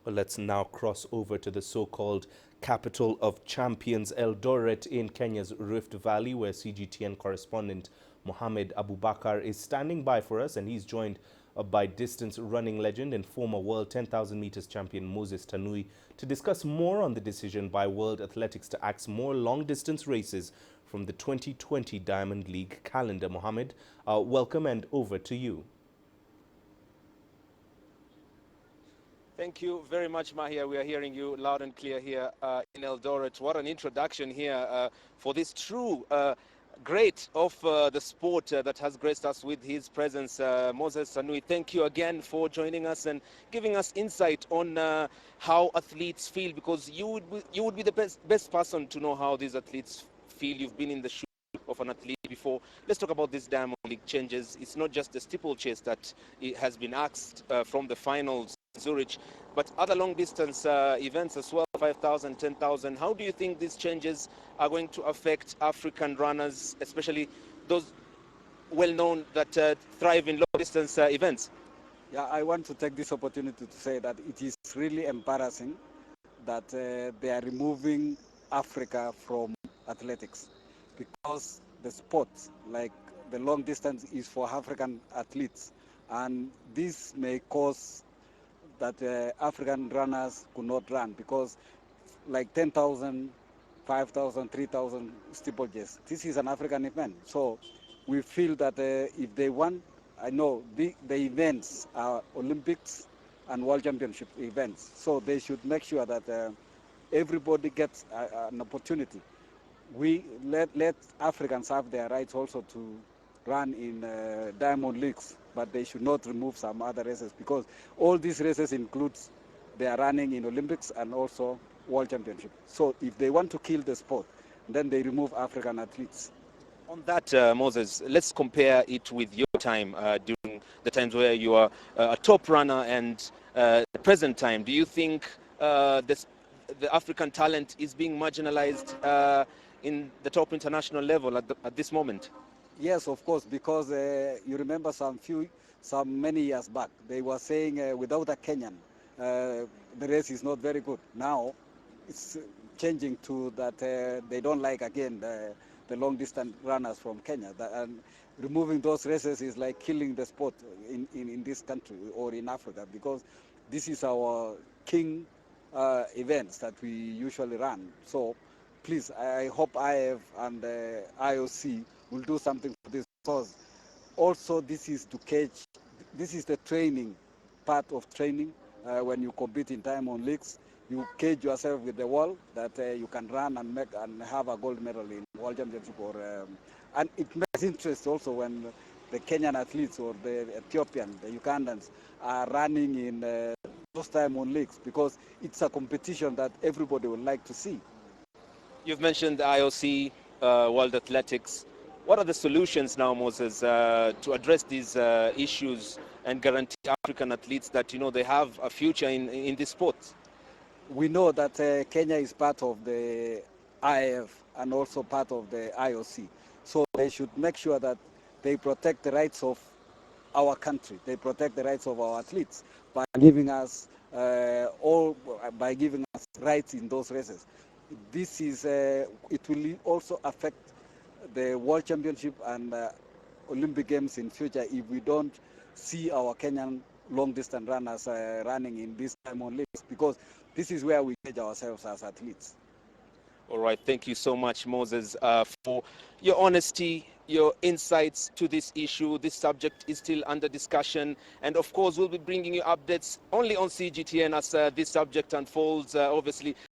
Well, let's now cross over to the so-called capital of champions, Eldoret in Kenya's Rift Valley, where CGTN correspondent Mohamed Abubakar is standing by for us, and he's joined by distance running legend and former world 10,000 meters champion Moses Tanui to discuss more on the decision by World Athletics to axe more long-distance races from the 2020 Diamond League calendar. Mohamed, welcome, and over to you. Thank you very much, Mahia. We are hearing you loud and clear here in Eldoret. What an introduction here for this true great of the sport that has graced us with his presence. Moses Tanui, thank you again for joining us and giving us insight on how athletes feel, because you would be the best person to know how these athletes feel. You've been in the shoes of an athlete before. Let's talk about this Diamond League changes. It's not just the steeplechase that it has been axed from the finals Zurich, but other long distance events as well, 5,000, 10,000. How do you think these changes are going to affect African runners, especially those well-known that thrive in long distance events? Yeah, I want to take this opportunity to say that it is really embarrassing that they are removing Africa from athletics, because the sport, like the long distance, is for African athletes, and this may cause that African runners could not run, because like 10,000, 5,000, 3,000 steeplechase, this is an African event. So we feel that if they want, I know the events are Olympics and World Championship events, so they should make sure that everybody gets an opportunity. We let Africans have their rights also to run in Diamond Leagues, but they should not remove some other races, because all these races includes they are running in Olympics and also World Championship. So if they want to kill the sport, then they remove African athletes. On that, Moses, let's compare it with your time during the times where you are a top runner and the present time. Do you think the African talent is being marginalized in the top international level at this moment? Yes, of course, because you remember many years back, they were saying without a Kenyan, the race is not very good. Now, it's changing to that they don't like again the long distance runners from Kenya. And removing those races is like killing the sport in this country or in Africa, because this is our king events that we usually run. So please, I hope IF and IOC will do something for this, because also this is to cage, this is the training, part of training. When you compete in Diamond Leagues, you cage yourself with the wall that you can run and have a gold medal in World Championship, and it makes interest also when the Kenyan athletes or the Ethiopian, the Ugandans are running in those Diamond Leagues, because it's a competition that everybody would like to see. You've mentioned the IOC, World Athletics. What are the solutions now, Moses, to address these issues and guarantee African athletes that they have a future in this sport? We know that Kenya is part of the IF and also part of the IOC. So they should make sure that they protect the rights of our country. They protect the rights of our athletes by giving us rights in those races. This is it will also affect the World Championship and Olympic Games in future if we don't see our Kenyan long distance runners running in this Diamond Leagues, because this is where we judge ourselves as athletes. All right, thank you so much, Moses, for your honesty, your insights to this issue. This subject is still under discussion, and of course we'll be bringing you updates only on CGTN as this subject unfolds. Obviously